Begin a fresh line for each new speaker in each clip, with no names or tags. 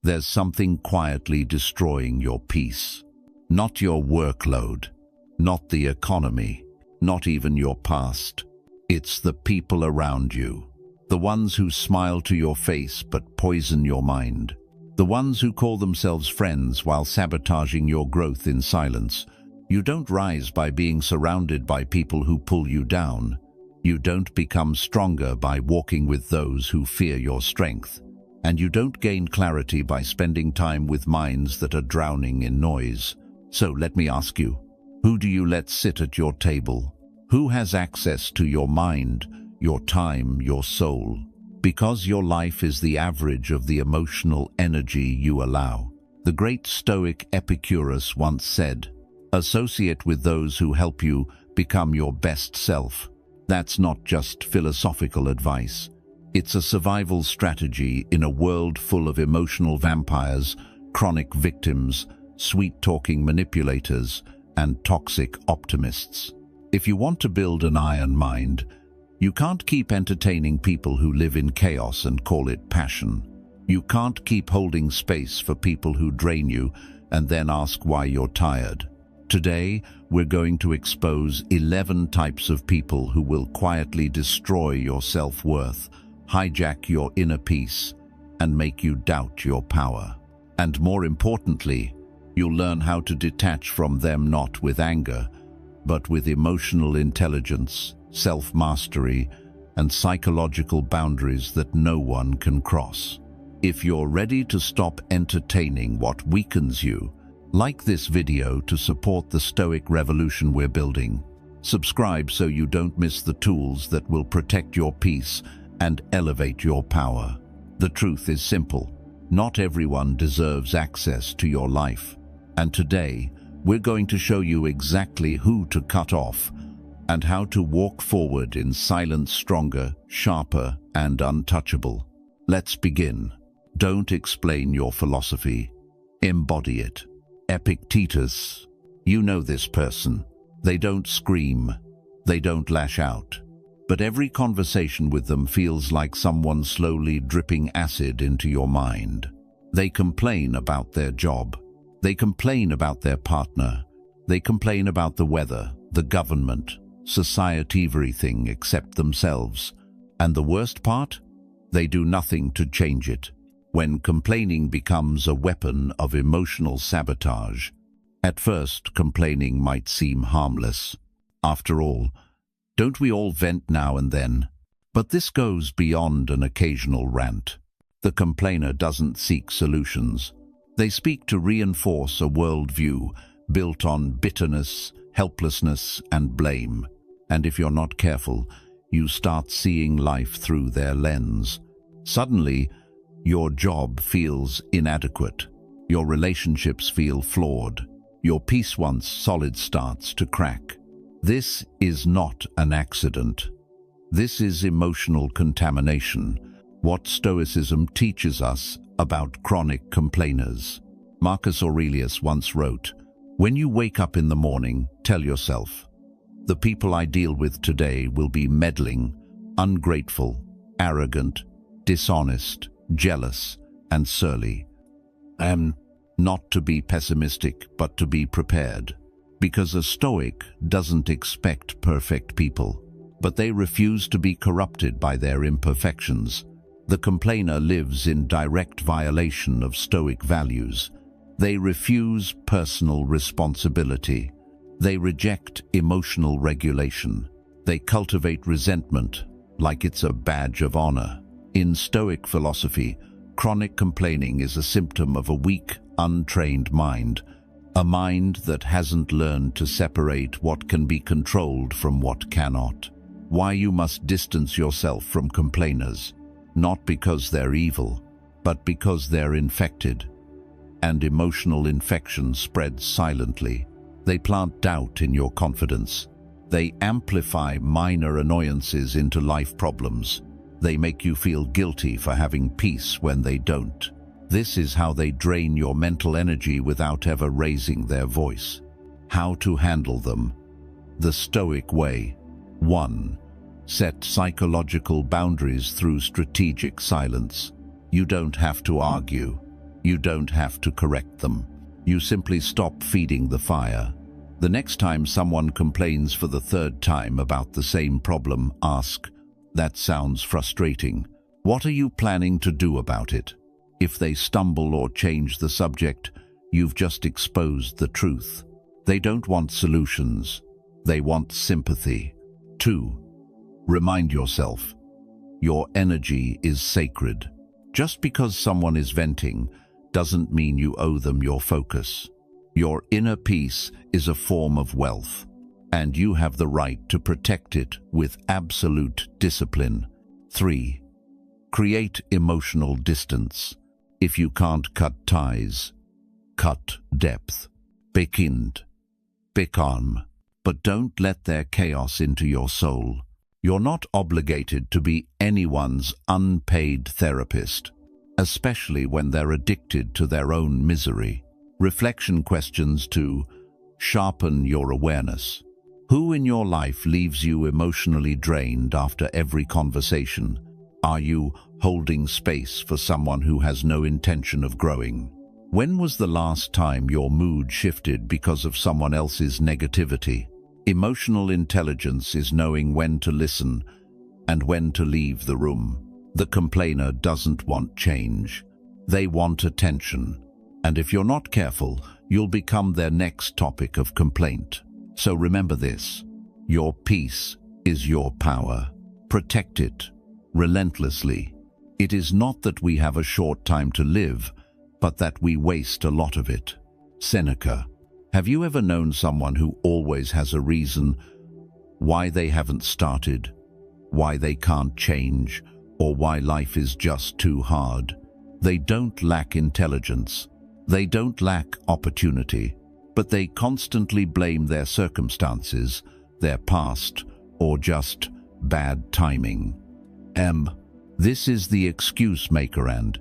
There's something quietly destroying your peace. Not your workload, not the economy, not even your past. It's the people around you. The ones who smile to your face but poison your mind. The ones who call themselves friends while sabotaging your growth in silence. You don't rise by being surrounded by people who pull you down. You don't become stronger by walking with those who fear your strength. And you don't gain clarity by spending time with minds that are drowning in noise. So let me ask you, who do you let sit at your table? Who has access to your mind, your time, your soul? Because your life is the average of the emotional energy you allow. The great Stoic Epicurus once said, "Associate with those who help you become your best self." That's not just philosophical advice. It's a survival strategy in a world full of emotional vampires, chronic victims, sweet-talking manipulators, and toxic optimists. If you want to build an iron mind, you can't keep entertaining people who live in chaos and call it passion. You can't keep holding space for people who drain you and then ask why you're tired. Today, we're going to expose 11 types of people who will quietly destroy your self-worth, hijack your inner peace, and make you doubt your power. And more importantly, you'll learn how to detach from them not with anger, but with emotional intelligence, self-mastery, and psychological boundaries that no one can cross. If you're ready to stop entertaining what weakens you, like this video to support the Stoic revolution we're building. Subscribe so you don't miss the tools that will protect your peace and elevate your power. The truth is simple. Not everyone deserves access to your life. And today, we're going to show you exactly who to cut off and how to walk forward in silence, stronger, sharper, and untouchable. Let's begin. Don't explain your philosophy. Embody it. Epictetus. You know this person. They don't scream. They don't lash out. But every conversation with them feels like someone slowly dripping acid into your mind. They complain about their job. They complain about their partner. They complain about the weather, the government, society, everything except themselves. And the worst part? They do nothing to change it. When complaining becomes a weapon of emotional sabotage. At first, complaining might seem harmless. After all, don't we all vent now and then? But this goes beyond an occasional rant. The complainer doesn't seek solutions. They speak to reinforce a worldview built on bitterness, helplessness, and blame. And if you're not careful, you start seeing life through their lens. Suddenly, your job feels inadequate. Your relationships feel flawed. Your peace once solid starts to crack. This is not an accident. This is emotional contamination, what Stoicism teaches us about chronic complainers. Marcus Aurelius once wrote, "When you wake up in the morning, tell yourself, the people I deal with today will be meddling, ungrateful, arrogant, dishonest, jealous, and surly." Not to be pessimistic, but to be prepared. Because a Stoic doesn't expect perfect people, but they refuse to be corrupted by their imperfections. The complainer lives in direct violation of Stoic values. They refuse personal responsibility. They reject emotional regulation. They cultivate resentment like it's a badge of honor. In Stoic philosophy, chronic complaining is a symptom of a weak, untrained mind, a mind that hasn't learned to separate what can be controlled from what cannot. Why you must distance yourself from complainers, not because they're evil, but because they're infected. And emotional infection spreads silently. They plant doubt in your confidence. They amplify minor annoyances into life problems. They make you feel guilty for having peace when they don't. This is how they drain your mental energy without ever raising their voice. How to handle them. The Stoic way. 1. Set psychological boundaries through strategic silence. You don't have to argue. You don't have to correct them. You simply stop feeding the fire. The next time someone complains for the third time about the same problem, ask, "That sounds frustrating. What are you planning to do about it?" If they stumble or change the subject, you've just exposed the truth. They don't want solutions. They want sympathy. 2. Remind yourself, your energy is sacred. Just because someone is venting doesn't mean you owe them your focus. Your inner peace is a form of wealth, and you have the right to protect it with absolute discipline. 3. Create emotional distance. If you can't cut ties, cut depth. Be kind, be calm, but don't let their chaos into your soul. You're not obligated to be anyone's unpaid therapist, especially when they're addicted to their own misery. Reflection questions to sharpen your awareness. Who in your life leaves you emotionally drained after every conversation? Are you holding space for someone who has no intention of growing? When was the last time your mood shifted because of someone else's negativity? Emotional intelligence is knowing when to listen and when to leave the room. The complainer doesn't want change. They want attention. And if you're not careful, you'll become their next topic of complaint. So remember this: your peace is your power. Protect it relentlessly. It is not that we have a short time to live, but that we waste a lot of it. Seneca. Have you ever known someone who always has a reason why they haven't started, why they can't change, or why life is just too hard? They don't lack intelligence. They don't lack opportunity, but they constantly blame their circumstances, their past, or just bad timing. This is the excuse maker, and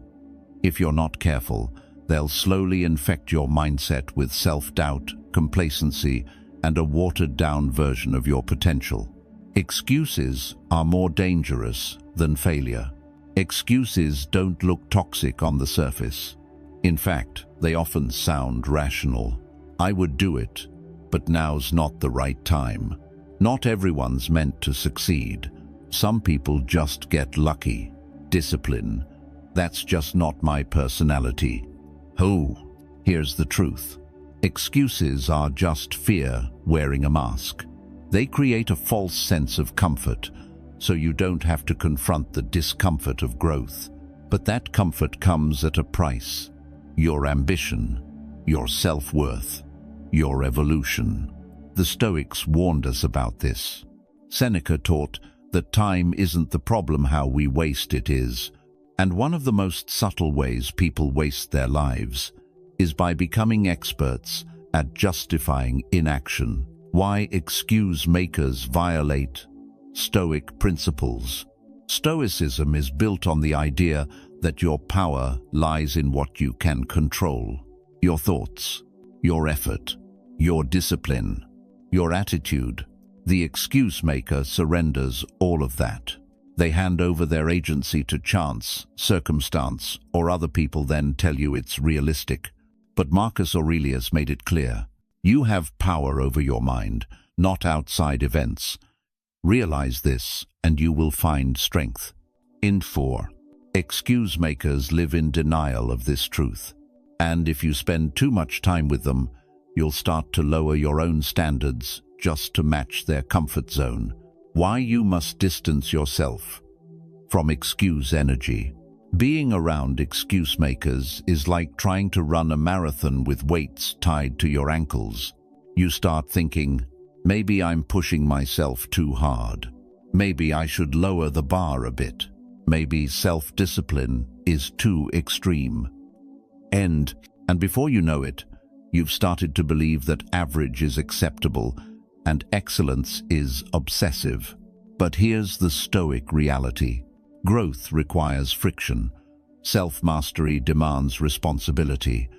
if you're not careful, they'll slowly infect your mindset with self-doubt, complacency, and a watered-down version of your potential. Excuses are more dangerous than failure. Excuses don't look toxic on the surface. In fact, they often sound rational. I would do it, but now's not the right time. Not everyone's meant to succeed. Some people just get lucky. Discipline. That's just not my personality. Oh, here's the truth. Excuses are just fear wearing a mask. They create a false sense of comfort, so you don't have to confront the discomfort of growth. But that comfort comes at a price. Your ambition, your self-worth, your evolution. The Stoics warned us about this. Seneca taught that time isn't the problem, how we waste it is. And one of the most subtle ways people waste their lives is by becoming experts at justifying inaction. Why excuse makers violate Stoic principles. Stoicism is built on the idea that your power lies in what you can control. Your thoughts, your effort, your discipline, your attitude. The excuse maker surrenders all of that. They hand over their agency to chance, circumstance, or other people, then tell you it's realistic. But Marcus Aurelius made it clear. You have power over your mind, not outside events. Realize this, and you will find strength. 4. Excuse makers live in denial of this truth. And if you spend too much time with them, you'll start to lower your own standards just to match their comfort zone. Why you must distance yourself from excuse energy. Being around excuse makers is like trying to run a marathon with weights tied to your ankles. You start thinking, maybe I'm pushing myself too hard. Maybe I should lower the bar a bit. Maybe self-discipline is too extreme. And before you know it, you've started to believe that average is acceptable and excellence is obsessive. But here's the Stoic reality. Growth requires friction. Self-mastery demands responsibility.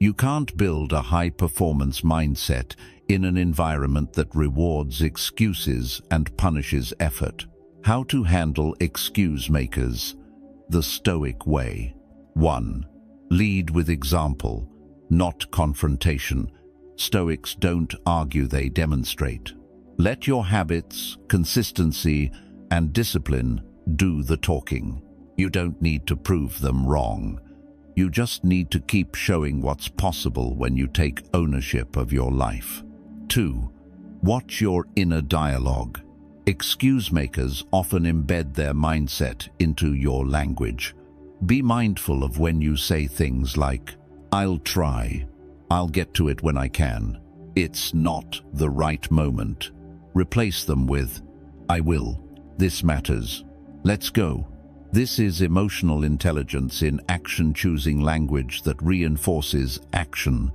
You can't build a high-performance mindset in an environment that rewards excuses and punishes effort. How to handle excuse makers. The Stoic way. 1. Lead with example, not confrontation. Stoics don't argue, they demonstrate. Let your habits, consistency, and discipline do the talking. You don't need to prove them wrong. You just need to keep showing what's possible when you take ownership of your life. 2. Watch your inner dialogue. Excuse makers often embed their mindset into your language. Be mindful of when you say things like, "I'll try," "I'll get to it when I can," "It's not the right moment." Replace them with, "I will," "This matters," "Let's go." This is emotional intelligence in action, choosing language that reinforces action,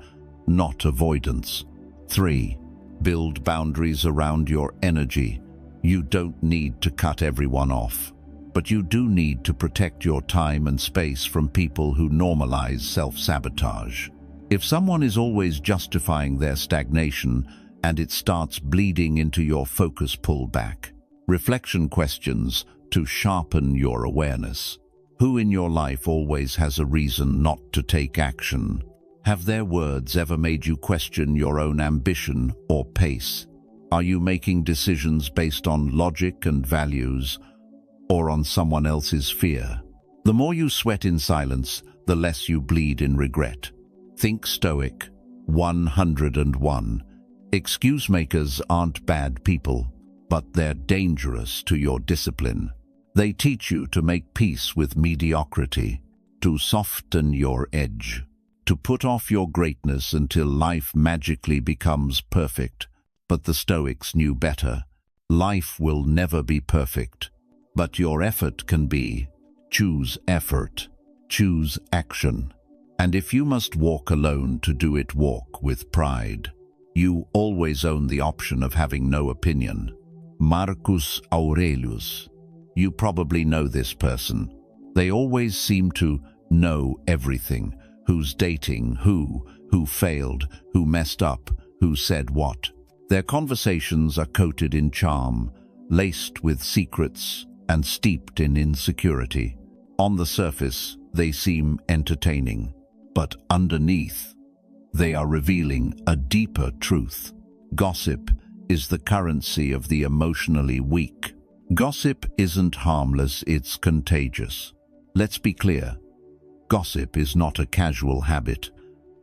not avoidance. 3. Build boundaries around your energy. You don't need to cut everyone off, but you do need to protect your time and space from people who normalize self-sabotage. If someone is always justifying their stagnation and it starts bleeding into your focus, pull back. Reflection questions to sharpen your awareness. Who in your life always has a reason not to take action? Have their words ever made you question your own ambition or pace? Are you making decisions based on logic and values, or on someone else's fear? The more you sweat in silence, the less you bleed in regret. Think Stoic. 101. Excuse makers aren't bad people, but they're dangerous to your discipline. They teach you to make peace with mediocrity, to soften your edge, to put off your greatness until life magically becomes perfect. But the Stoics knew better. Life will never be perfect, but your effort can be. Choose effort. Choose action. And if you must walk alone to do it, walk with pride. You always own the option of having no opinion. Marcus Aurelius. You probably know this person. They always seem to know everything. Who's dating who failed, who messed up, who said what. Their conversations are coated in charm, laced with secrets, and steeped in insecurity. On the surface, they seem entertaining, but underneath, they are revealing a deeper truth. Gossip is the currency of the emotionally weak. Gossip isn't harmless, it's contagious. Let's be clear. Gossip is not a casual habit.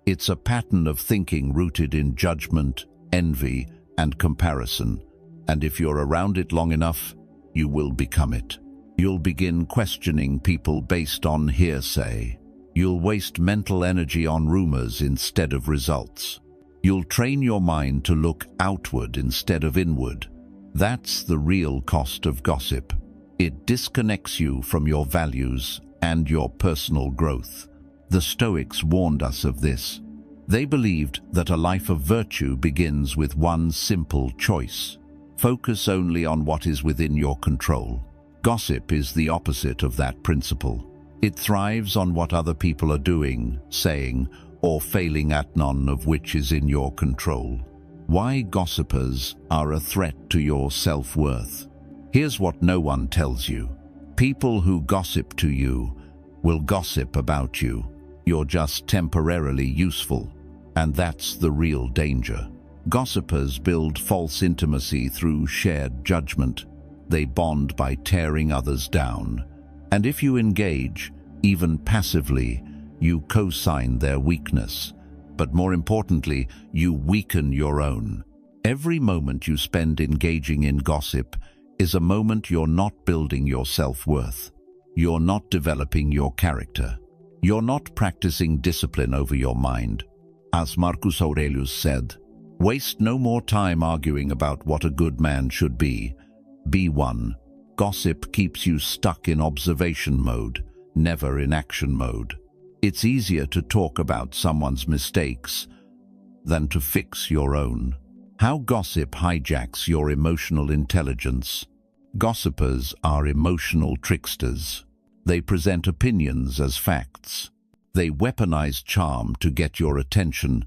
It's a pattern of thinking rooted in judgment, envy, and comparison. And if you're around it long enough, you will become it. You'll begin questioning people based on hearsay. You'll waste mental energy on rumors instead of results. You'll train your mind to look outward instead of inward. That's the real cost of gossip. It disconnects you from your values and your personal growth. The Stoics warned us of this. They believed that a life of virtue begins with one simple choice. Focus only on what is within your control. Gossip is the opposite of that principle. It thrives on what other people are doing, saying, or failing at, none of which is in your control. Why gossipers are a threat to your self-worth. Here's what no one tells you. People who gossip to you will gossip about you. You're just temporarily useful, and that's the real danger. Gossipers build false intimacy through shared judgment. They bond by tearing others down. And if you engage, even passively, you co-sign their weakness. But more importantly, you weaken your own. Every moment you spend engaging in gossip is a moment you're not building your self-worth. You're not developing your character. You're not practicing discipline over your mind. As Marcus Aurelius said, waste no more time arguing about what a good man should be. Be one. Gossip keeps you stuck in observation mode, never in action mode. It's easier to talk about someone's mistakes than to fix your own. How gossip hijacks your emotional intelligence. Gossipers are emotional tricksters. They present opinions as facts. They weaponize charm to get your attention,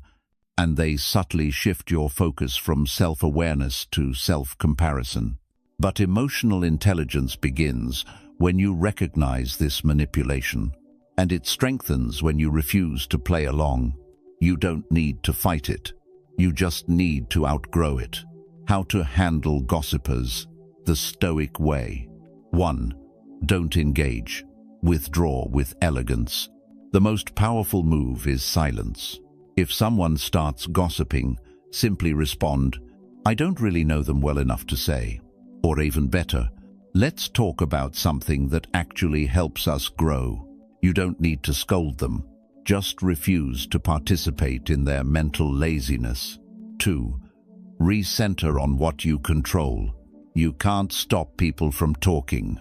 and they subtly shift your focus from self-awareness to self-comparison. But emotional intelligence begins when you recognize this manipulation. and it strengthens when you refuse to play along. You don't need to fight it. You just need to outgrow it. How to handle gossipers the Stoic way. 1. Don't engage. Withdraw with elegance. The most powerful move is silence. If someone starts gossiping, simply respond, "I don't really know them well enough to say." Or even better, "Let's talk about something that actually helps us grow." You don't need to scold them. Just refuse to participate in their mental laziness. 2. Recenter on what you control. You can't stop people from talking,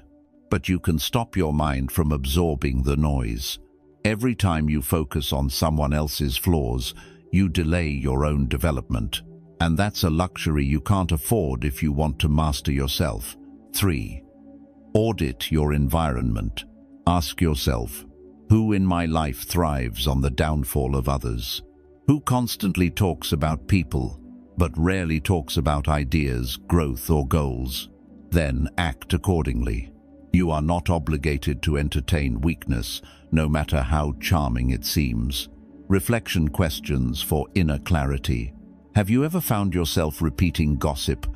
but you can stop your mind from absorbing the noise. Every time you focus on someone else's flaws, you delay your own development. And that's a luxury you can't afford if you want to master yourself. 3. Audit your environment. Ask yourself, who in my life thrives on the downfall of others? Who constantly talks about people, but rarely talks about ideas, growth, or goals? Then act accordingly. You are not obligated to entertain weakness, no matter how charming it seems. Reflection questions for inner clarity. Have you ever found yourself repeating gossip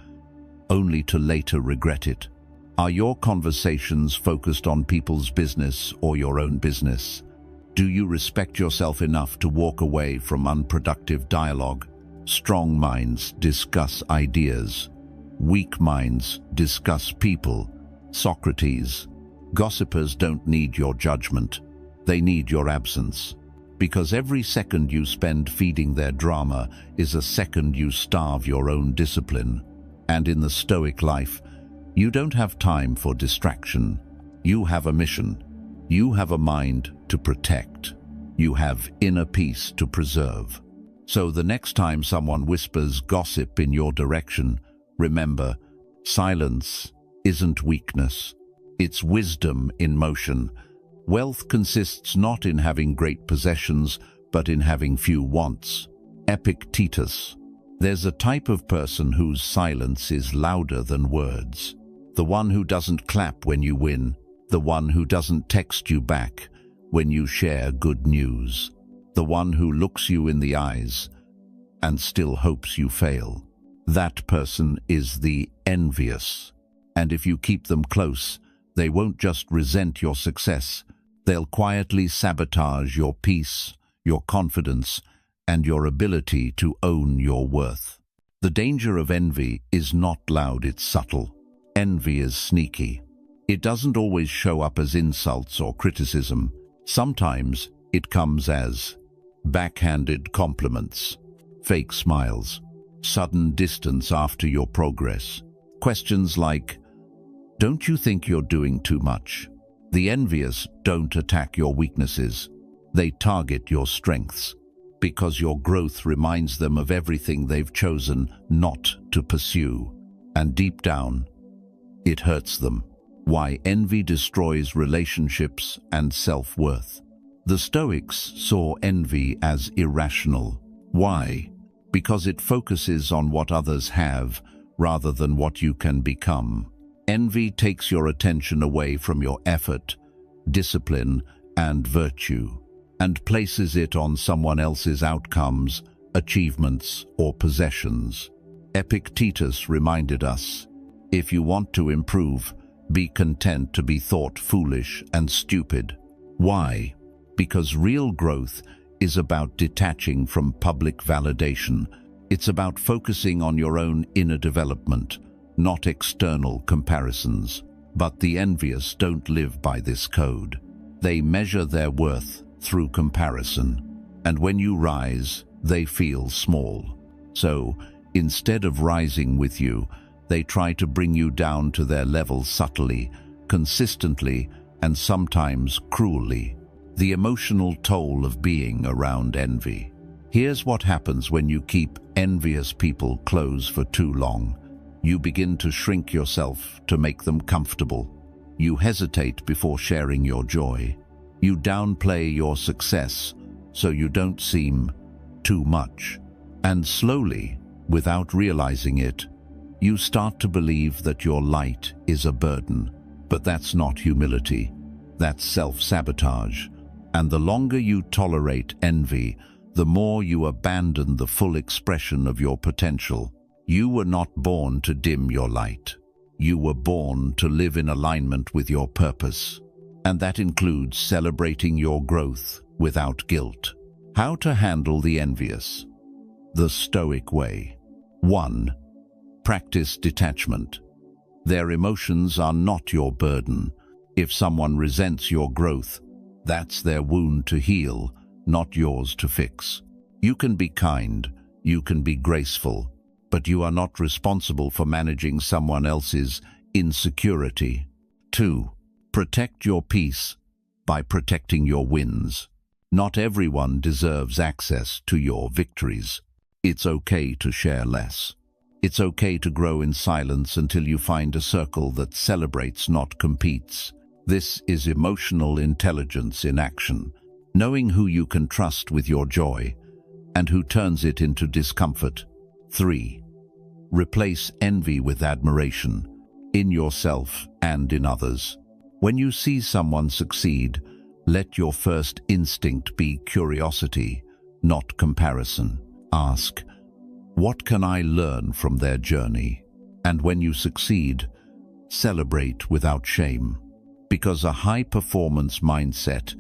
only to later regret it? Are your conversations focused on people's business or your own business? Do you respect yourself enough to walk away from unproductive dialogue? Strong minds discuss ideas. Weak minds discuss people. Socrates. Gossipers don't need your judgment. They need your absence. Because every second you spend feeding their drama is a second you starve your own discipline. And in the Stoic life, you don't have time for distraction. You have a mission. You have a mind to protect. You have inner peace to preserve. So the next time someone whispers gossip in your direction, remember, silence isn't weakness. It's wisdom in motion. Wealth consists not in having great possessions, but in having few wants. Epictetus. There's a type of person whose silence is louder than words. The one who doesn't clap when you win. The one who doesn't text you back when you share good news. The one who looks you in the eyes and still hopes you fail. That person is the envious. And if you keep them close, they won't just resent your success. They'll quietly sabotage your peace, your confidence, and your ability to own your worth. The danger of envy is not loud, it's subtle. Envy is sneaky. It doesn't always show up as insults or criticism. Sometimes it comes as backhanded compliments, fake smiles, sudden distance after your progress. Questions like, "Don't you think you're doing too much?" The envious don't attack your weaknesses. They target your strengths, because your growth reminds them of everything they've chosen not to pursue. And deep down, it hurts them. Why envy destroys relationships and self-worth. The Stoics saw envy as irrational. Why? Because it focuses on what others have rather than what you can become. Envy takes your attention away from your effort, discipline, and virtue, and places it on someone else's outcomes, achievements, or possessions. Epictetus reminded us, if you want to improve, be content to be thought foolish and stupid. Why? Because real growth is about detaching from public validation. It's about focusing on your own inner development, not external comparisons. But the envious don't live by this code. They measure their worth through comparison. And when you rise, they feel small. So, instead of rising with you, they try to bring you down to their level subtly, consistently, and sometimes cruelly. The emotional toll of being around envy. Here's what happens when you keep envious people close for too long. You begin to shrink yourself to make them comfortable. You hesitate before sharing your joy. You downplay your success so you don't seem too much. And slowly, without realizing it, you start to believe that your light is a burden. But that's not humility. That's self-sabotage. And the longer you tolerate envy, the more you abandon the full expression of your potential. You were not born to dim your light. You were born to live in alignment with your purpose. And that includes celebrating your growth without guilt. How to handle the envious? The Stoic way. 1. Practice detachment. Their emotions are not your burden. If someone resents your growth, that's their wound to heal, not yours to fix. You can be kind, you can be graceful, but you are not responsible for managing someone else's insecurity. 2. Protect your peace by protecting your wins. Not everyone deserves access to your victories. It's okay to share less. It's okay to grow in silence until you find a circle that celebrates, not competes. This is emotional intelligence in action, knowing who you can trust with your joy and who turns it into discomfort. 3. Replace envy with admiration, in yourself and in others. When you see someone succeed, let your first instinct be curiosity, not comparison. Ask, what can I learn from their journey? And when you succeed, celebrate without shame. Because a high-performance mindset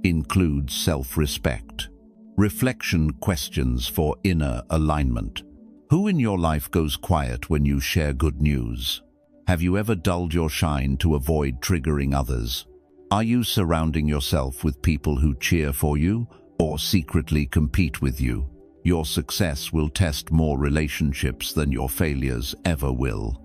includes self-respect. Reflection questions for inner alignment. Who in your life goes quiet when you share good news? Have you ever dulled your shine to avoid triggering others? Are you surrounding yourself with people who cheer for you or secretly compete with you? Your success will test more relationships than your failures ever will.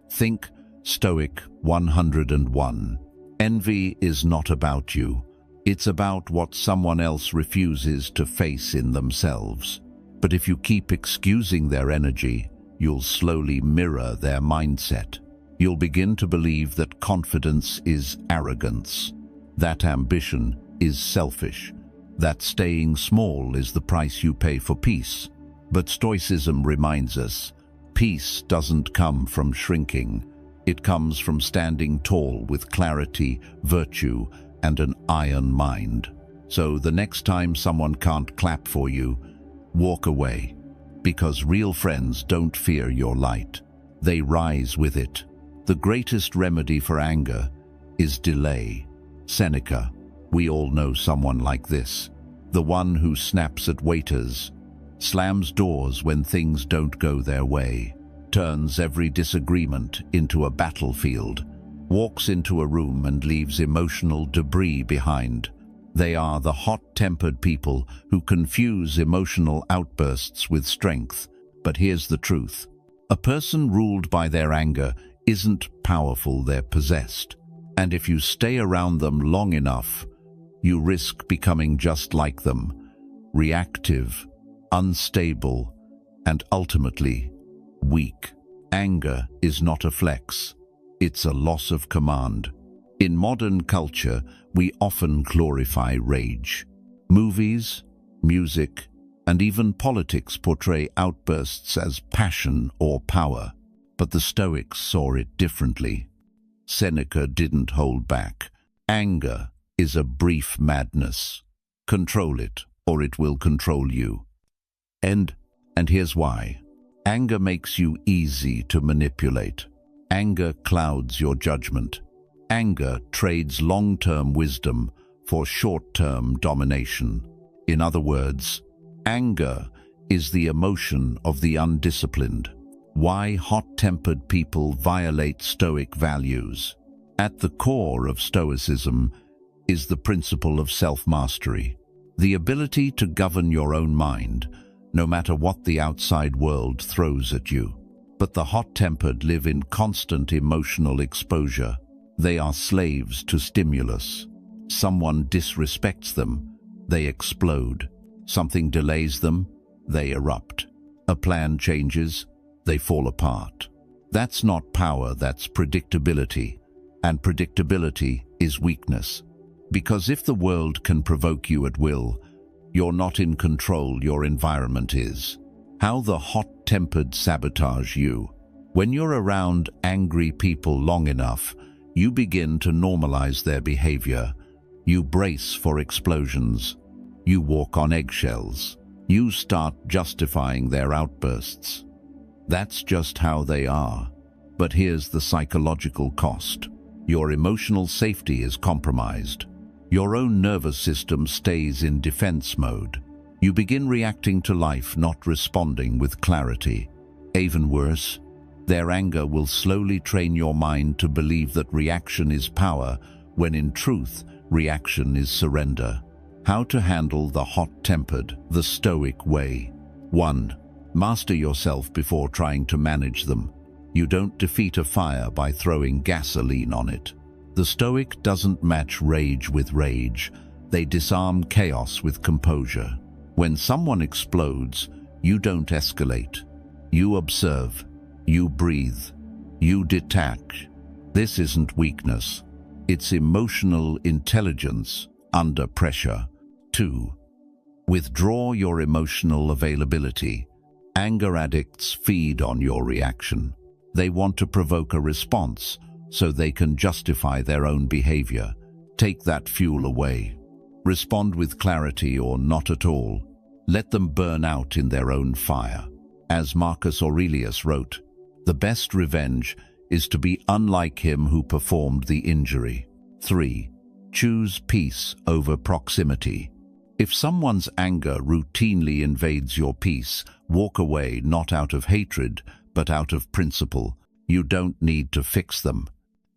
Think Stoic 101. Envy is not about you. It's about what someone else refuses to face in themselves. But if you keep excusing their energy, you'll slowly mirror their mindset. You'll begin to believe that confidence is arrogance, that ambition is selfish, that staying small is the price you pay for peace. But Stoicism reminds us, peace doesn't come from shrinking. It comes from standing tall with clarity, virtue, and an iron mind. So the next time someone can't clap for you, walk away. Because real friends don't fear your light. They rise with it. The greatest remedy for anger is delay. Seneca, we all know someone like this. The one who snaps at waiters, slams doors when things don't go their way, turns every disagreement into a battlefield, walks into a room and leaves emotional debris behind. They are the hot-tempered people who confuse emotional outbursts with strength. But here's the truth. A person ruled by their anger isn't powerful, they're possessed. And if you stay around them long enough, you risk becoming just like them, reactive, unstable, and ultimately weak. Anger is not a flex. It's a loss of command. In modern culture, we often glorify rage. Movies, music, and even politics portray outbursts as passion or power. But the Stoics saw it differently. Seneca didn't hold back. Anger is a brief madness. Control it, or it will control you. And here's why. Anger makes you easy to manipulate. Anger clouds your judgment. Anger trades long-term wisdom for short-term domination. In other words, anger is the emotion of the undisciplined. Why hot-tempered people violate Stoic values. At the core of Stoicism is the principle of self-mastery, the ability to govern your own mind, no matter what the outside world throws at you. But the hot-tempered live in constant emotional exposure. They are slaves to stimulus. Someone disrespects them, they explode. Something delays them, they erupt. A plan changes, they fall apart. That's not power, that's predictability. And predictability is weakness. Because if the world can provoke you at will, you're not in control, your environment is. How the hot-tempered sabotage you. When you're around angry people long enough, you begin to normalize their behavior. You brace for explosions. You walk on eggshells. You start justifying their outbursts. That's just how they are. But here's the psychological cost. Your emotional safety is compromised. Your own nervous system stays in defense mode. You begin reacting to life, not responding with clarity. Even worse, their anger will slowly train your mind to believe that reaction is power, when in truth, reaction is surrender. How to handle the hot-tempered, the Stoic way. 1. Master yourself before trying to manage them. You don't defeat a fire by throwing gasoline on it. The Stoic doesn't match rage with rage. They disarm chaos with composure. When someone explodes, you don't escalate. You observe. You breathe. You detach. This isn't weakness. It's emotional intelligence under pressure. 2. Withdraw your emotional availability. Anger addicts feed on your reaction. They want to provoke a response so they can justify their own behavior. Take that fuel away. Respond with clarity or not at all. Let them burn out in their own fire. As Marcus Aurelius wrote, the best revenge is to be unlike him who performed the injury. 3. Choose peace over proximity. If someone's anger routinely invades your peace, walk away not out of hatred, but out of principle. You don't need to fix them.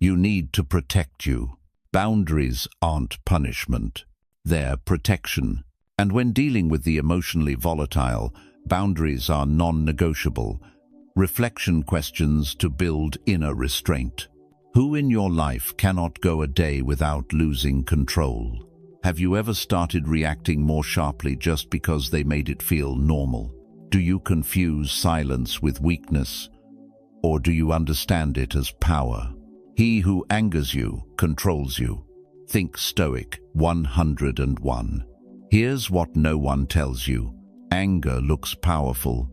You need to protect you. Boundaries aren't punishment. They're protection. And when dealing with the emotionally volatile, boundaries are non-negotiable. Reflection questions to build inner restraint. Who in your life cannot go a day without losing control? Have you ever started reacting more sharply just because they made it feel normal? Do you confuse silence with weakness, or do you understand it as power? He who angers you controls you. Think Stoic 101. Here's what no one tells you. Anger looks powerful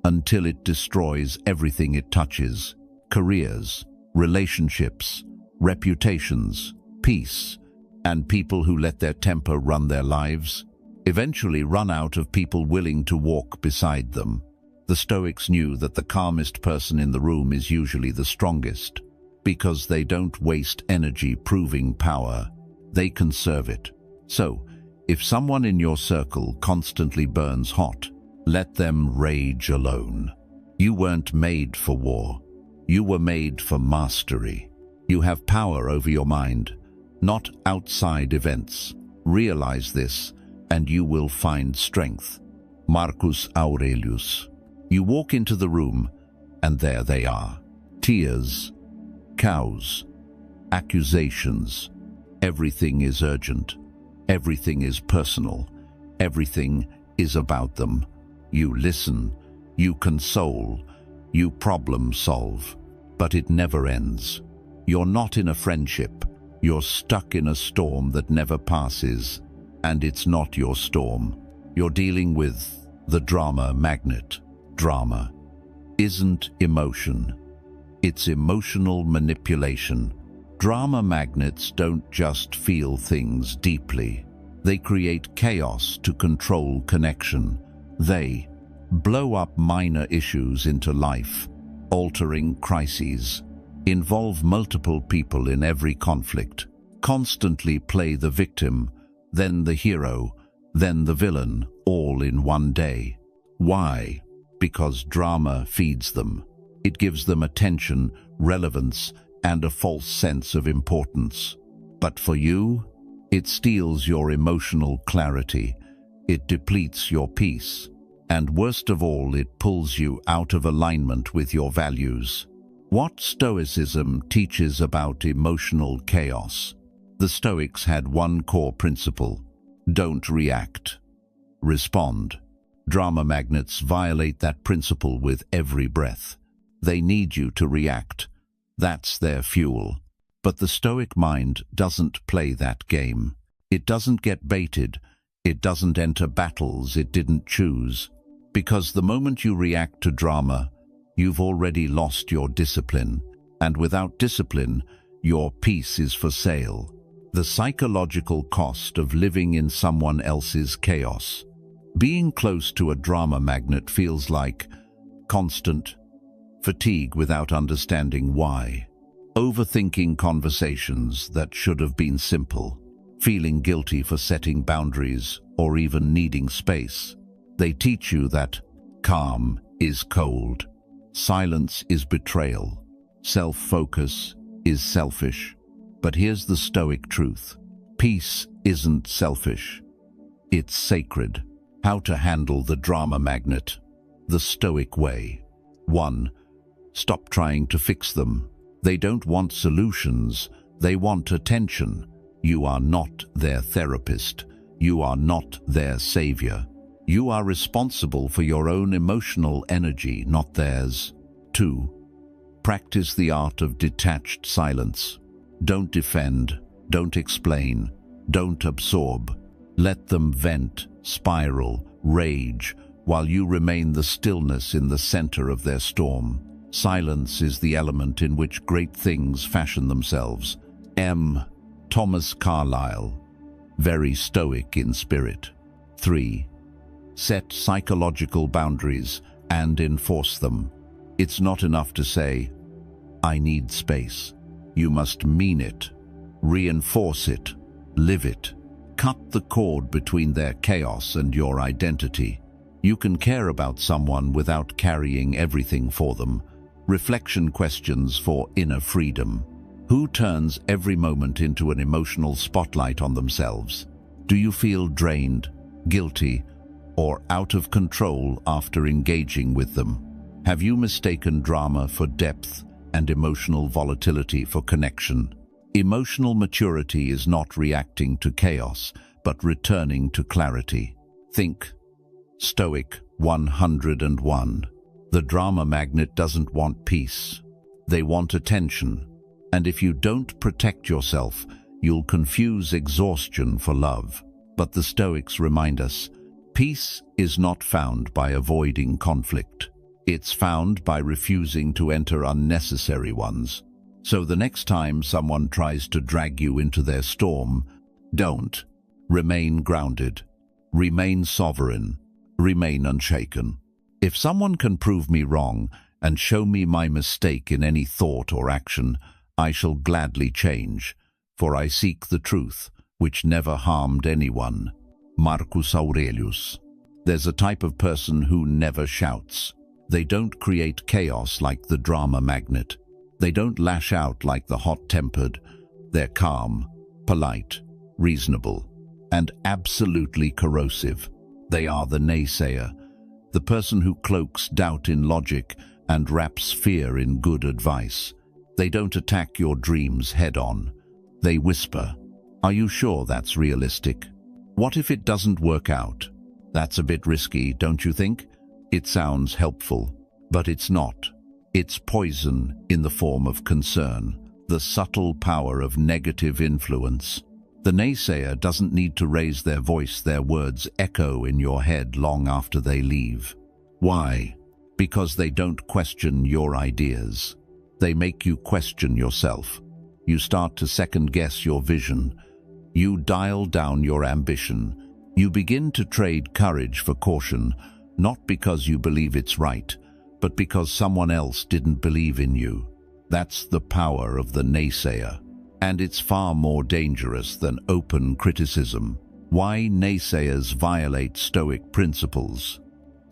until it destroys everything it touches. Careers, relationships, reputations, peace, and people who let their temper run their lives eventually run out of people willing to walk beside them. The Stoics knew that the calmest person in the room is usually the strongest, because they don't waste energy proving power, they conserve it. So, if someone in your circle constantly burns hot, let them rage alone. You weren't made for war. You were made for mastery. You have power over your mind, not outside events. Realize this, and you will find strength. Marcus Aurelius. You walk into the room, and there they are. Tears, cows, accusations. Everything is urgent. Everything is personal. Everything is about them. You listen, you console, you problem solve, but it never ends. You're not in a friendship. You're stuck in a storm that never passes, and it's not your storm. You're dealing with the drama magnet. Drama isn't emotion. It's emotional manipulation. Drama magnets don't just feel things deeply. They create chaos to control connection. They blow up minor issues into life-altering crises, involve multiple people in every conflict, constantly play the victim, then the hero, then the villain, all in one day. Why? Because drama feeds them. It gives them attention, relevance, and a false sense of importance. But for you, it steals your emotional clarity. It depletes your peace. And worst of all, it pulls you out of alignment with your values. What Stoicism teaches about emotional chaos? The Stoics had one core principle: don't react. Respond. Drama magnets violate that principle with every breath. They need you to react. That's their fuel. But the Stoic mind doesn't play that game. It doesn't get baited. It doesn't enter battles it didn't choose. Because the moment you react to drama, you've already lost your discipline. And without discipline, your peace is for sale. The psychological cost of living in someone else's chaos. Being close to a drama magnet feels like constant fatigue without understanding why. Overthinking conversations that should have been simple. Feeling guilty for setting boundaries or even needing space. They teach you that calm is cold, silence is betrayal, self-focus is selfish. But here's the Stoic truth. Peace isn't selfish. It's sacred. How to handle the drama magnet. The Stoic way. 1. Stop trying to fix them. They don't want solutions. They want attention. You are not their therapist. You are not their savior. You are responsible for your own emotional energy, not theirs. 2. Practice the art of detached silence. Don't defend, don't explain, don't absorb. Let them vent, spiral, rage, while you remain the stillness in the center of their storm. Silence is the element in which great things fashion themselves. M. Thomas Carlyle. Very Stoic in spirit. 3. Set psychological boundaries and enforce them. It's not enough to say, I need space. You must mean it, reinforce it, live it. Cut the cord between their chaos and your identity. You can care about someone without carrying everything for them. Reflection questions for inner freedom. Who turns every moment into an emotional spotlight on themselves? Do you feel drained, guilty, or out of control after engaging with them? Have you mistaken drama for depth and emotional volatility for connection? Emotional maturity is not reacting to chaos, but returning to clarity. Think. Stoic 101. The drama magnet doesn't want peace. They want attention. And if you don't protect yourself, you'll confuse exhaustion for love. But the Stoics remind us, peace is not found by avoiding conflict. It's found by refusing to enter unnecessary ones. So the next time someone tries to drag you into their storm, don't. Remain grounded. Remain sovereign. Remain unshaken. If someone can prove me wrong and show me my mistake in any thought or action, I shall gladly change, for I seek the truth, which never harmed anyone. Marcus Aurelius. There's a type of person who never shouts. They don't create chaos like the drama magnet. They don't lash out like the hot-tempered. They're calm, polite, reasonable, and absolutely corrosive. They are the naysayer, the person who cloaks doubt in logic and wraps fear in good advice. They don't attack your dreams head-on. They whisper, "Are you sure that's realistic? What if it doesn't work out? That's a bit risky, don't you think?" It sounds helpful, but it's not. It's poison in the form of concern, the subtle power of negative influence. The naysayer doesn't need to raise their voice. Their words echo in your head long after they leave. Why? Because they don't question your ideas. They make you question yourself. You start to second-guess your vision. You dial down your ambition. You begin to trade courage for caution, not because you believe it's right, but because someone else didn't believe in you. That's the power of the naysayer. And it's far more dangerous than open criticism. Why naysayers violate Stoic principles?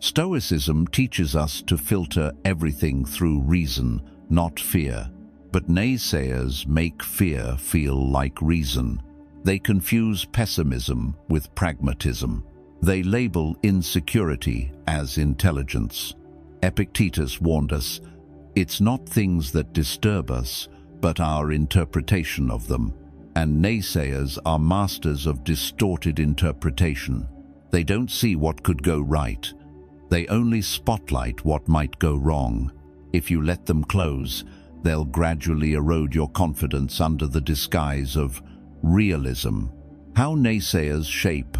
Stoicism teaches us to filter everything through reason, not fear. But naysayers make fear feel like reason. They confuse pessimism with pragmatism. They label insecurity as intelligence. Epictetus warned us, it's not things that disturb us, but our interpretation of them. And naysayers are masters of distorted interpretation. They don't see what could go right. They only spotlight what might go wrong. If you let them close, they'll gradually erode your confidence under the disguise of realism. How naysayers shape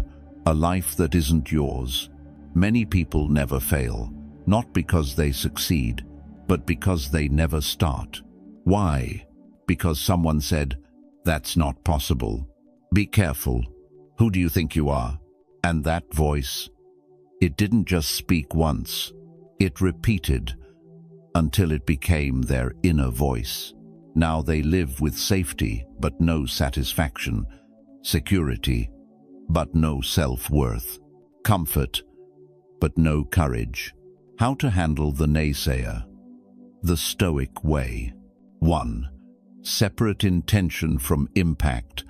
a life that isn't yours. Many people never fail, not because they succeed, but because they never start. Why? Because someone said, "That's not possible." Be careful. Who do you think you are? And that voice, it didn't just speak once. It repeated until it became their inner voice. Now they live with safety, but no satisfaction, security, but no self-worth, comfort, but no courage. How to handle the naysayer? The Stoic way. 1. Separate intention from impact.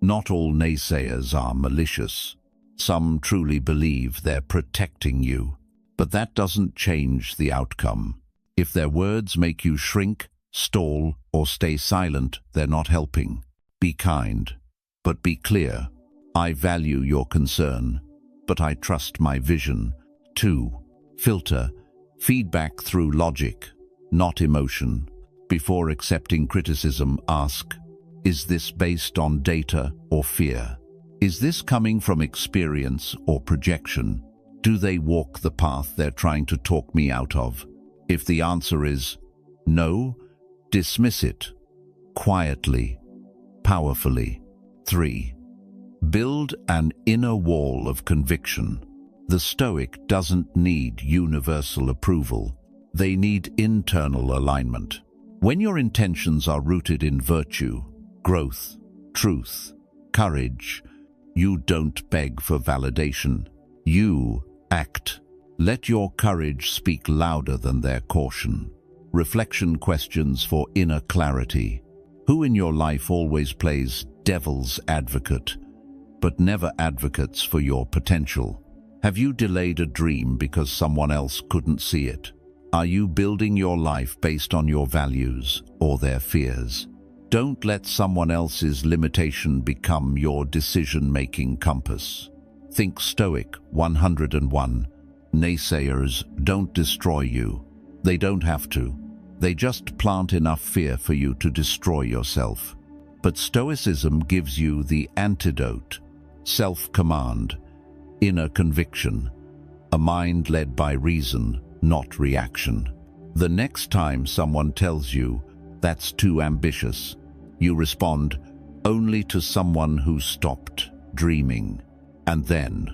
Not all naysayers are malicious. Some truly believe they're protecting you, but that doesn't change the outcome. If their words make you shrink, stall, or stay silent, they're not helping. Be kind, but be clear. I value your concern, but I trust my vision. 2. Filter. Feedback through logic, not emotion. Before accepting criticism, ask, is this based on data or fear? Is this coming from experience or projection? Do they walk the path they're trying to talk me out of? If the answer is no, dismiss it, quietly, powerfully. 3. Build an inner wall of conviction. The Stoic doesn't need universal approval. They need internal alignment. When your intentions are rooted in virtue, growth, truth, courage, you don't beg for validation. You act. Let your courage speak louder than their caution. Reflection questions for inner clarity. Who in your life always plays devil's advocate, but never advocates for your potential? Have you delayed a dream because someone else couldn't see it? Are you building your life based on your values or their fears? Don't let someone else's limitation become your decision-making compass. Think Stoic 101. Naysayers don't destroy you. They don't have to. They just plant enough fear for you to destroy yourself. But Stoicism gives you the antidote: self-command, inner conviction, a mind led by reason, not reaction. The next time someone tells you, that's too ambitious, you respond, only to someone who stopped dreaming. And then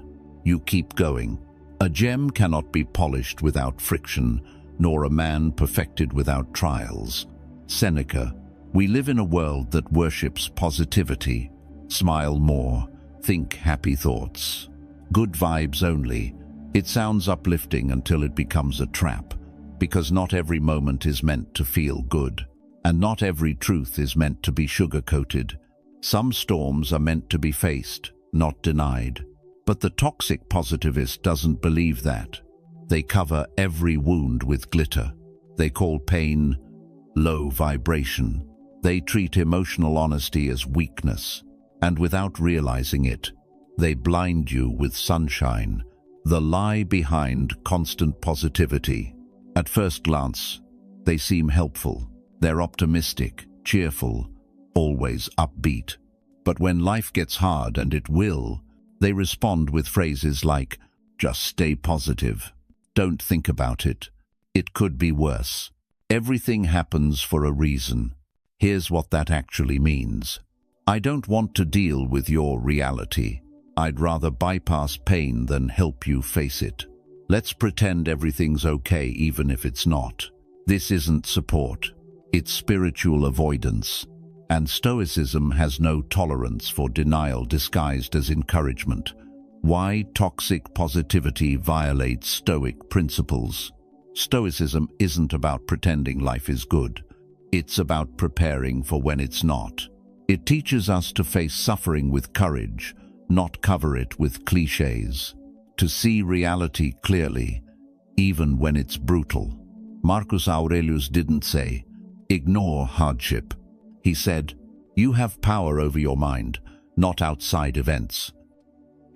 you keep going. A gem cannot be polished without friction, nor a man perfected without trials. Seneca. We live in a world that worships positivity. Smile more, think happy thoughts. Good vibes only. It sounds uplifting until it becomes a trap, because not every moment is meant to feel good, and not every truth is meant to be sugar-coated. Some storms are meant to be faced, not denied. But the toxic positivist doesn't believe that. They cover every wound with glitter. They call pain low vibration. They treat emotional honesty as weakness, and without realizing it, they blind you with sunshine, the lie behind constant positivity. At first glance, they seem helpful. They're optimistic, cheerful, always upbeat. But when life gets hard, and it will, they respond with phrases like, just stay positive. Don't think about it. It could be worse. Everything happens for a reason. Here's what that actually means. I don't want to deal with your reality. I'd rather bypass pain than help you face it. Let's pretend everything's okay even if it's not. This isn't support. It's spiritual avoidance. And Stoicism has no tolerance for denial disguised as encouragement. Why toxic positivity violates Stoic principles? Stoicism isn't about pretending life is good. It's about preparing for when it's not. It teaches us to face suffering with courage, not cover it with cliches. To see reality clearly, even when it's brutal. Marcus Aurelius didn't say, ignore hardship. He said, you have power over your mind, not outside events.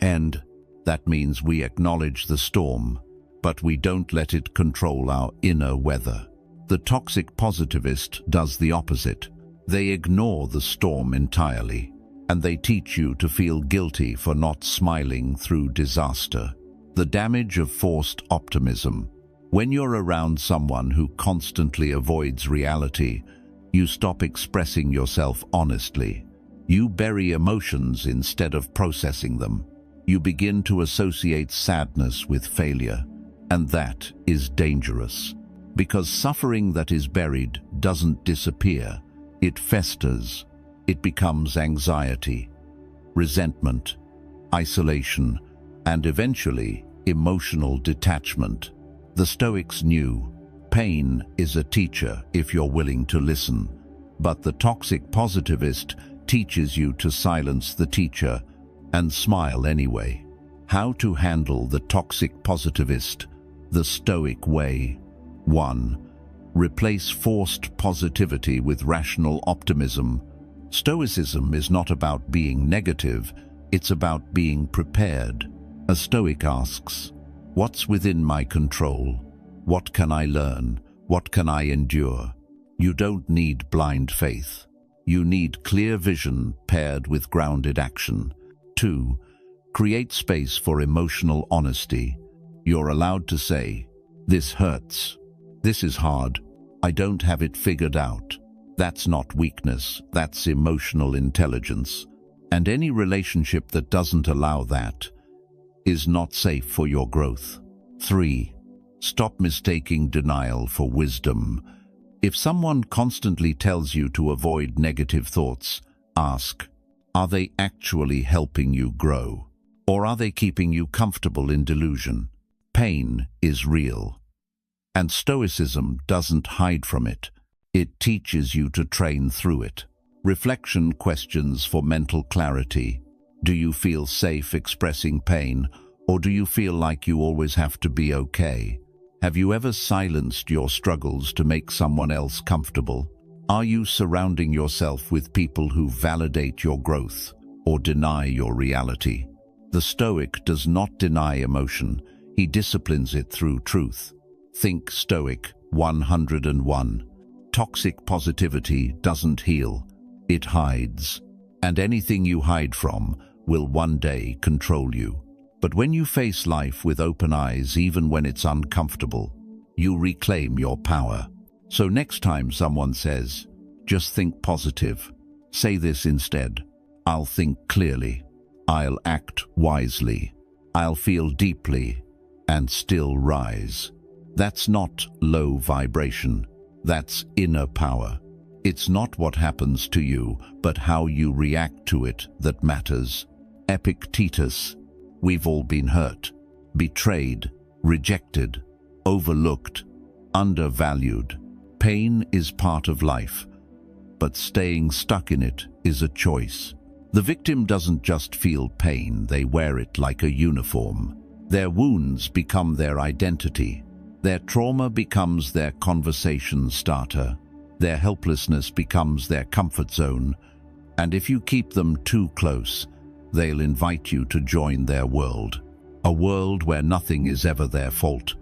And that means we acknowledge the storm, but we don't let it control our inner weather. The toxic positivist does the opposite. They ignore the storm entirely, and they teach you to feel guilty for not smiling through disaster. The damage of forced optimism. When you're around someone who constantly avoids reality, you stop expressing yourself honestly. You bury emotions instead of processing them. You begin to associate sadness with failure, and that is dangerous. Because suffering that is buried doesn't disappear, it festers. It becomes anxiety, resentment, isolation, and eventually emotional detachment. The Stoics knew pain is a teacher if you're willing to listen, but the toxic positivist teaches you to silence the teacher and smile anyway. How to handle the toxic positivist the Stoic way. 1. Replace forced positivity with rational optimism. Stoicism is not about being negative, it's about being prepared. A Stoic asks, what's within my control? What can I learn? What can I endure? You don't need blind faith. You need clear vision paired with grounded action. 2. Create space for emotional honesty. You're allowed to say, this hurts. This is hard. I don't have it figured out. That's not weakness, that's emotional intelligence. And any relationship that doesn't allow that is not safe for your growth. 3. Stop mistaking denial for wisdom. If someone constantly tells you to avoid negative thoughts, ask, are they actually helping you grow? Or are they keeping you comfortable in delusion? Pain is real. And Stoicism doesn't hide from it. It teaches you to train through it. Reflection questions for mental clarity. Do you feel safe expressing pain, or do you feel like you always have to be okay? Have you ever silenced your struggles to make someone else comfortable? Are you surrounding yourself with people who validate your growth or deny your reality? The Stoic does not deny emotion. He disciplines it through truth. Think Stoic 101. Toxic positivity doesn't heal, it hides. And anything you hide from will one day control you. But when you face life with open eyes, even when it's uncomfortable, you reclaim your power. So next time someone says, just think positive, say this instead. I'll think clearly. I'll act wisely. I'll feel deeply and still rise. That's not low vibration. That's inner power. It's not what happens to you, but how you react to it that matters. Epictetus. We've all been hurt, betrayed, rejected, overlooked, undervalued. Pain is part of life, but staying stuck in it is a choice. The victim doesn't just feel pain, they wear it like a uniform. Their wounds become their identity. Their trauma becomes their conversation starter. Their helplessness becomes their comfort zone. And if you keep them too close, they'll invite you to join their world. A world where nothing is ever their fault,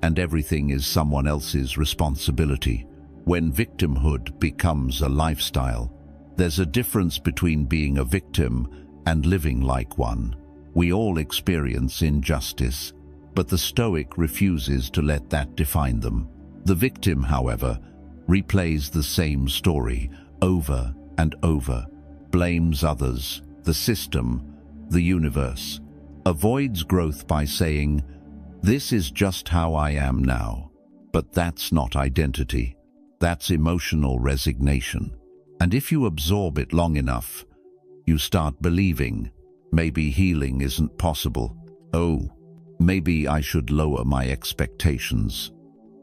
and everything is someone else's responsibility. When victimhood becomes a lifestyle, there's a difference between being a victim and living like one. We all experience injustice, but the Stoic refuses to let that define them. The victim, however, replays the same story over and over, blames others, the system, the universe, avoids growth by saying, this is just how I am now. But that's not identity. That's emotional resignation. And if you absorb it long enough, you start believing, maybe healing isn't possible. Oh, maybe I should lower my expectations.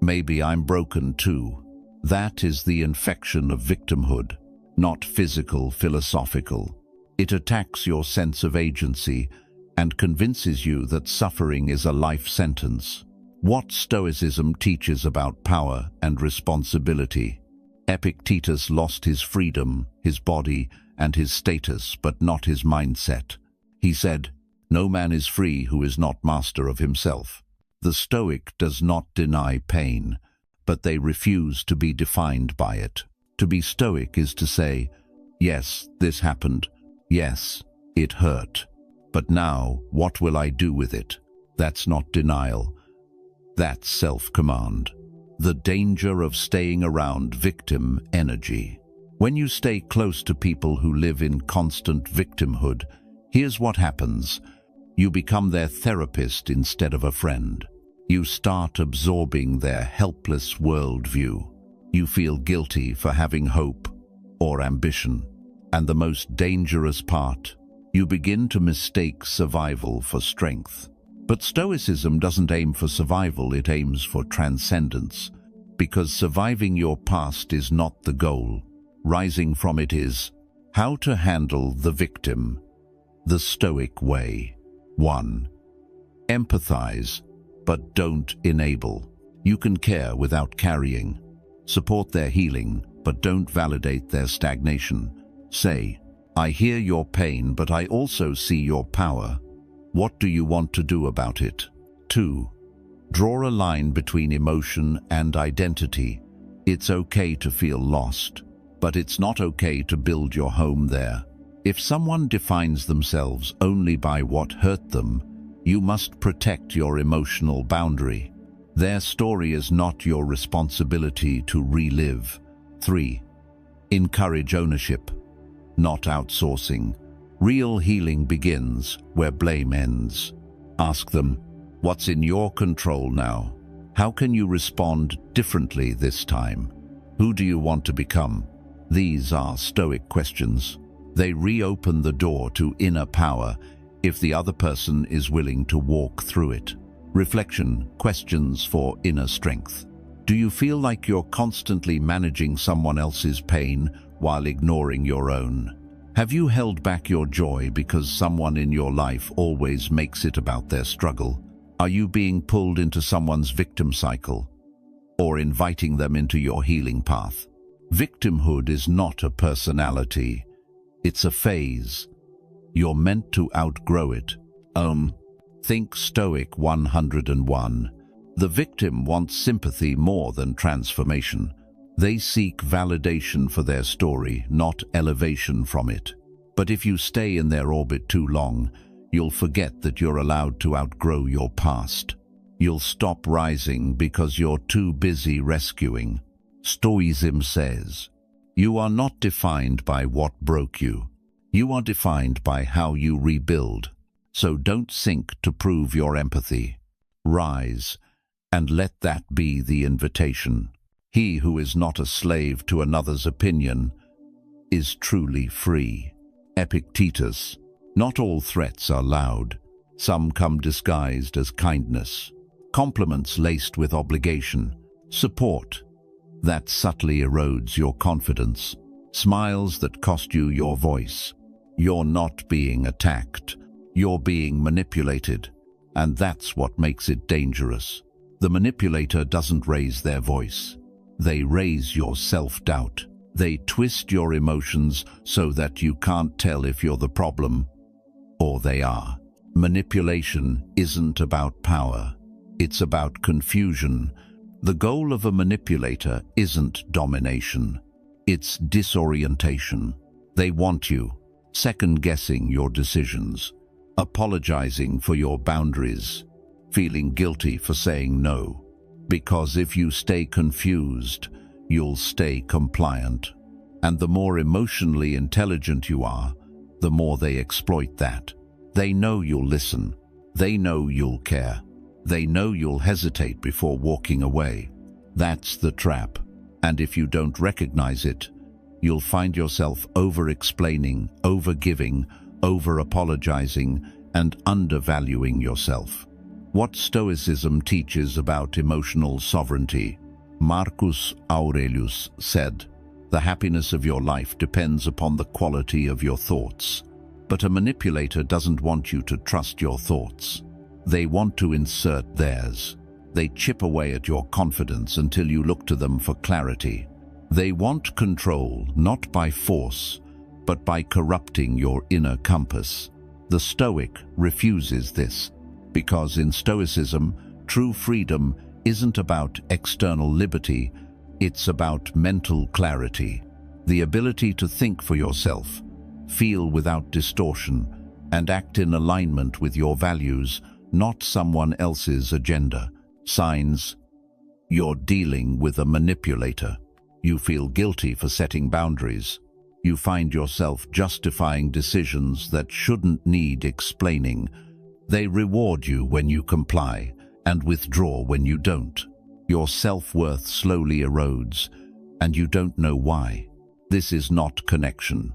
Maybe I'm broken too. That is the infection of victimhood, not physical, philosophical. It attacks your sense of agency and convinces you that suffering is a life sentence. What Stoicism teaches about power and responsibility. Epictetus lost his freedom, his body, and his status, but not his mindset. He said, no man is free who is not master of himself. The Stoic does not deny pain, but they refuse to be defined by it. To be Stoic is to say, yes, this happened. Yes, it hurt. But now, what will I do with it? That's not denial. That's self-command. The danger of staying around victim energy. When you stay close to people who live in constant victimhood, here's what happens. You become their therapist instead of a friend. You start absorbing their helpless worldview. You feel guilty for having hope or ambition. And the most dangerous part, you begin to mistake survival for strength. But Stoicism doesn't aim for survival, it aims for transcendence. Because surviving your past is not the goal. Rising from it is. How to handle the victim. The Stoic way. 1. Empathize, but don't enable. You can care without carrying. Support their healing, but don't validate their stagnation. Say, I hear your pain, but I also see your power. What do you want to do about it? 2. Draw a line between emotion and identity. It's okay to feel lost, but it's not okay to build your home there. If someone defines themselves only by what hurt them, you must protect your emotional boundary. Their story is not your responsibility to relive. 3. Encourage ownership, not outsourcing. Real healing begins where blame ends. Ask them, what's in your control now? How can you respond differently this time? Who do you want to become? These are Stoic questions. They reopen the door to inner power if the other person is willing to walk through it. Reflection, questions for inner strength. Do you feel like you're constantly managing someone else's pain while ignoring your own? Have you held back your joy because someone in your life always makes it about their struggle? Are you being pulled into someone's victim cycle or inviting them into your healing path? Victimhood is not a personality. It's a phase. You're meant to outgrow it. Think Stoic 101. The victim wants sympathy more than transformation. They seek validation for their story, not elevation from it. But if you stay in their orbit too long, you'll forget that you're allowed to outgrow your past. You'll stop rising because you're too busy rescuing. Stoicism says, you are not defined by what broke you. You are defined by how you rebuild. So don't sink to prove your empathy. Rise, and let that be the invitation. He who is not a slave to another's opinion is truly free. Epictetus. Not all threats are loud. Some come disguised as kindness. Compliments laced with obligation. Support that subtly erodes your confidence. Smiles that cost you your voice. You're not being attacked. You're being manipulated. And that's what makes it dangerous. The manipulator doesn't raise their voice. They raise your self-doubt. They twist your emotions so that you can't tell if you're the problem or they are. Manipulation isn't about power. It's about confusion. The goal of a manipulator isn't domination. It's disorientation. They want you second-guessing your decisions, apologizing for your boundaries, feeling guilty for saying no. Because if you stay confused, you'll stay compliant. And the more emotionally intelligent you are, the more they exploit that. They know you'll listen. They know you'll care. They know you'll hesitate before walking away. That's the trap. And if you don't recognize it, you'll find yourself over-explaining, over-giving, over-apologizing, and undervaluing yourself. What Stoicism teaches about emotional sovereignty. Marcus Aurelius said, "The happiness of your life depends upon the quality of your thoughts." But a manipulator doesn't want you to trust your thoughts. They want to insert theirs. They chip away at your confidence until you look to them for clarity. They want control, not by force, but by corrupting your inner compass. The Stoic refuses this, because in Stoicism, true freedom isn't about external liberty, it's about mental clarity. The ability to think for yourself, feel without distortion, and act in alignment with your values, not someone else's agenda. Signs: you're dealing with a manipulator. You feel guilty for setting boundaries. You find yourself justifying decisions that shouldn't need explaining. They reward you when you comply and withdraw when you don't. Your self-worth slowly erodes, and you don't know why. This is not connection.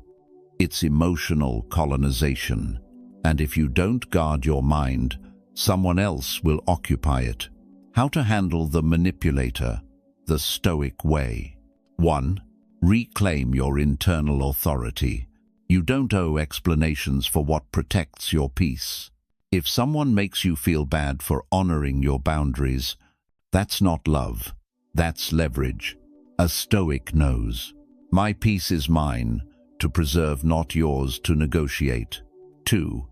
It's emotional colonization. And if you don't guard your mind, someone else will occupy it. How to handle the manipulator, the Stoic way. 1. Reclaim your internal authority. You don't owe explanations for what protects your peace. If someone makes you feel bad for honoring your boundaries, that's not love. That's leverage. A Stoic knows. My peace is mine, to preserve, not yours to negotiate. 2.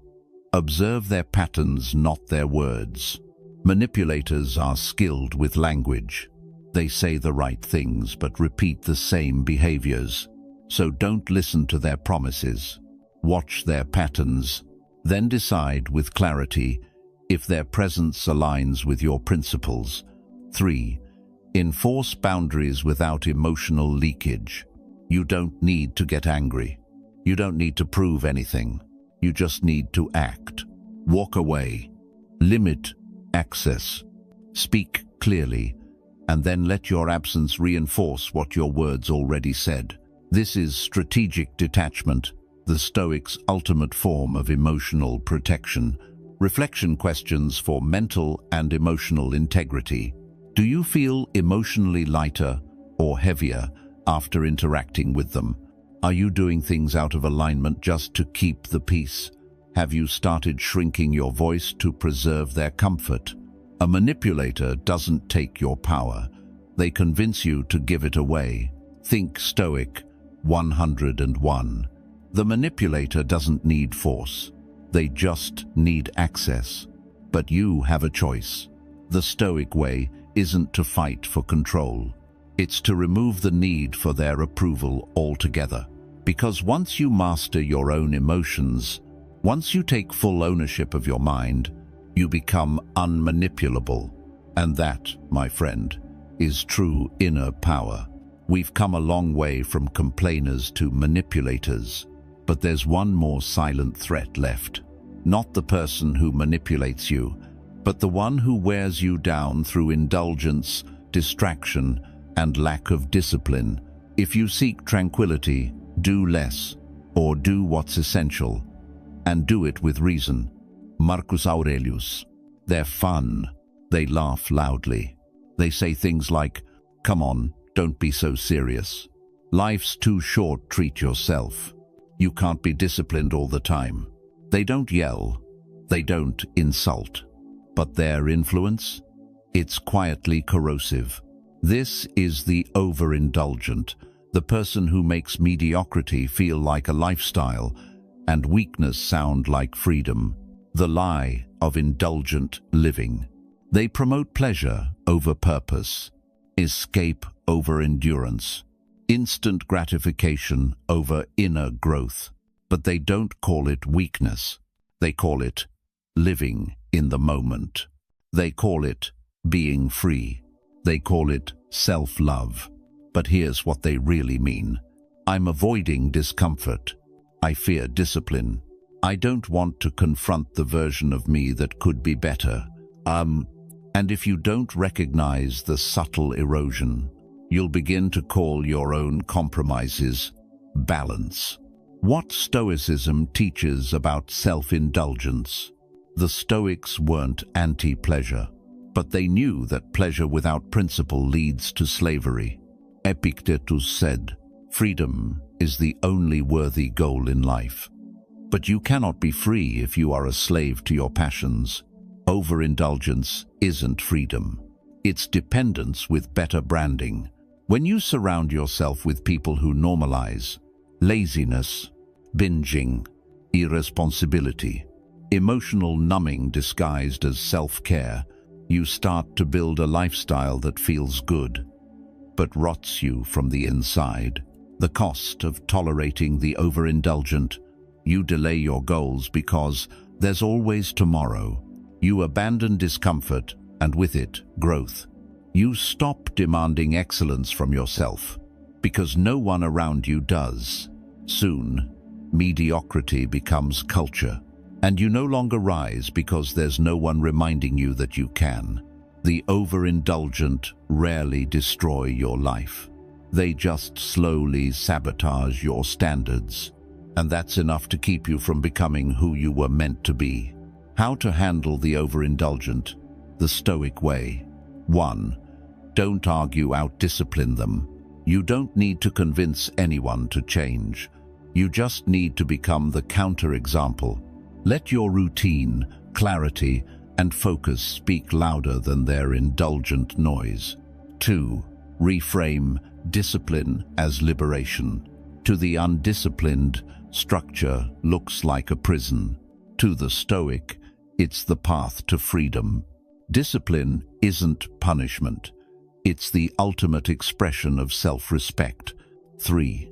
Observe their patterns, not their words. Manipulators are skilled with language. They say the right things but repeat the same behaviors. So don't listen to their promises. Watch their patterns, then decide with clarity if their presence aligns with your principles. 3. Enforce boundaries without emotional leakage. You don't need to get angry. You don't need to prove anything. You just need to act. Walk away. Limit access. Speak clearly, and then let your absence reinforce what your words already said. This is strategic detachment, the Stoics' ultimate form of emotional protection. Reflection questions for mental and emotional integrity. Do you feel emotionally lighter or heavier after interacting with them? Are you doing things out of alignment just to keep the peace? Have you started shrinking your voice to preserve their comfort? A manipulator doesn't take your power. They convince you to give it away. Think Stoic 101. The manipulator doesn't need force. They just need access. But you have a choice. The Stoic way isn't to fight for control. It's to remove the need for their approval altogether. Because once you master your own emotions, once you take full ownership of your mind, you become unmanipulable. And that, my friend, is true inner power. We've come a long way from complainers to manipulators, but there's one more silent threat left. Not the person who manipulates you, but the one who wears you down through indulgence, distraction, and lack of discipline. If you seek tranquility, do less, or do what's essential, and do it with reason. Marcus Aurelius. They're fun. They laugh loudly. They say things like, "Come on, don't be so serious. Life's too short, treat yourself. You can't be disciplined all the time." They don't yell. They don't insult. But their influence? It's quietly corrosive. This is the overindulgent, the person who makes mediocrity feel like a lifestyle and weakness sound like freedom. The lie of indulgent living. They promote pleasure over purpose, escape over endurance, instant gratification over inner growth. But they don't call it weakness. They call it living in the moment. They call it being free. They call it self-love. But here's what they really mean. I'm avoiding discomfort. I fear discipline. I don't want to confront the version of me that could be better. And if you don't recognize the subtle erosion, you'll begin to call your own compromises balance. What Stoicism teaches about self-indulgence? The Stoics weren't anti-pleasure, but they knew that pleasure without principle leads to slavery. Epictetus said, "Freedom is the only worthy goal in life." But you cannot be free if you are a slave to your passions. Overindulgence isn't freedom. It's dependence with better branding. When you surround yourself with people who normalize laziness, binging, irresponsibility, emotional numbing disguised as self-care, you start to build a lifestyle that feels good, but rots you from the inside. The cost of tolerating the overindulgent: you delay your goals because there's always tomorrow. You abandon discomfort, and with it, growth. You stop demanding excellence from yourself. because no one around you does. Soon, mediocrity becomes culture, and you no longer rise because there's no one reminding you that you can. The overindulgent rarely destroy your life. They just slowly sabotage your standards, and that's enough to keep you from becoming who you were meant to be. How to handle the overindulgent? The Stoic way. 1. Don't argue, out-discipline them. You don't need to convince anyone to change. You just need to become the counter-example. Let your routine, clarity, and focus speak louder than their indulgent noise. 2. Reframe discipline as liberation. To the undisciplined, structure looks like a prison. To the Stoic, it's the path to freedom. Discipline isn't punishment. It's the ultimate expression of self-respect. 3.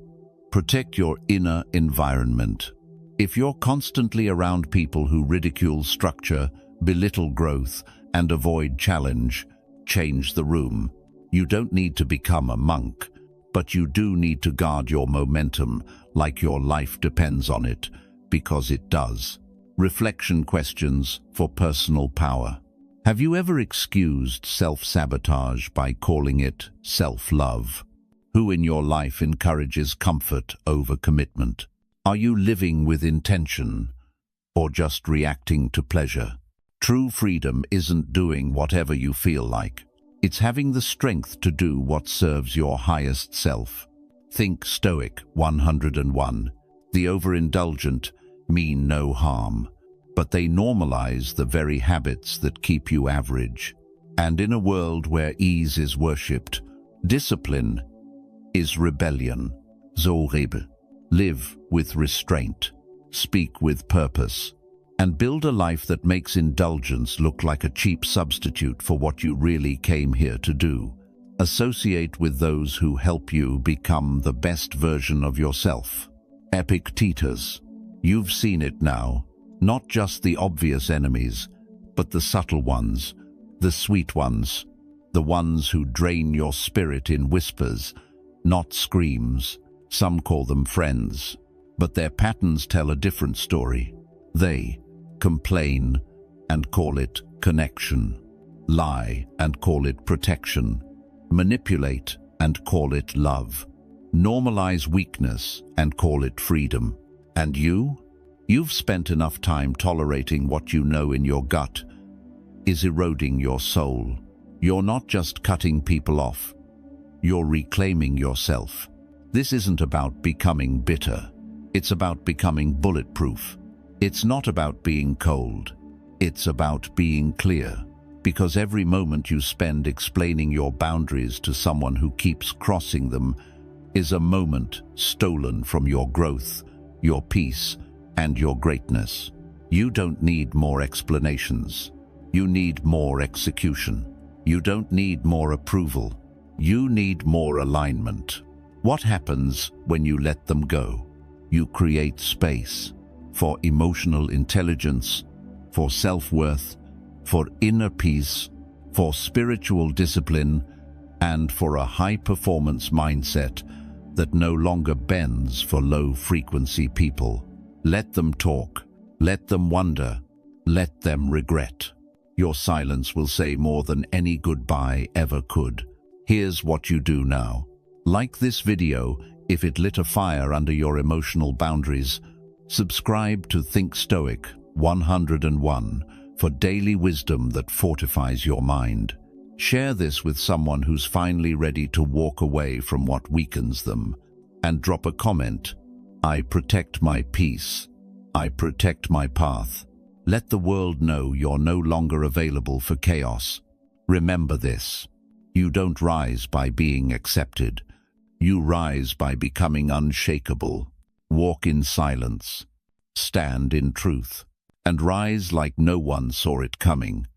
Protect your inner environment. If you're constantly around people who ridicule structure, belittle growth, and avoid challenge, change the room. You don't need to become a monk, but you do need to guard your momentum like your life depends on it, because it does. Reflection questions for personal power. Have you ever excused self-sabotage by calling it self-love? Who in your life encourages comfort over commitment? Are you living with intention or just reacting to pleasure? True freedom isn't doing whatever you feel like. It's having the strength to do what serves your highest self. Think Stoic 101. The overindulgent mean no harm, but they normalize the very habits that keep you average. And in a world where ease is worshipped, discipline is rebellion. So live with restraint, speak with purpose, and build a life that makes indulgence look like a cheap substitute for what you really came here to do. Associate with those who help you become the best version of yourself. Epictetus. You've seen it now. Not just the obvious enemies, but the subtle ones, the sweet ones, the ones who drain your spirit in whispers, not screams. Some call them friends, but their patterns tell a different story. They complain and call it connection, lie and call it protection, manipulate and call it love, normalize weakness and call it freedom. And you've spent enough time tolerating what you know in your gut is eroding your soul. You're not just cutting people off, you're reclaiming yourself. This isn't about becoming bitter. It's about becoming bulletproof. It's not about being cold. It's about being clear. Because every moment you spend explaining your boundaries to someone who keeps crossing them is a moment stolen from your growth, your peace, and your greatness. You don't need more explanations. You need more execution. You don't need more approval. You need more alignment. What happens when you let them go? You create space for emotional intelligence, for self-worth, for inner peace, for spiritual discipline, and for a high-performance mindset that no longer bends for low-frequency people. Let them talk. Let them wonder. Let them regret. Your silence will say more than any goodbye ever could. Here's what you do now. Like this video if it lit a fire under your emotional boundaries. Subscribe to Think Stoic 101 for daily wisdom that fortifies your mind. Share this with someone who's finally ready to walk away from what weakens them. And drop a comment. I protect my peace. I protect my path. Let the world know you're no longer available for chaos. Remember this. You don't rise by being accepted. You rise by becoming unshakable. Walk in silence. Stand in truth. And rise like no one saw it coming.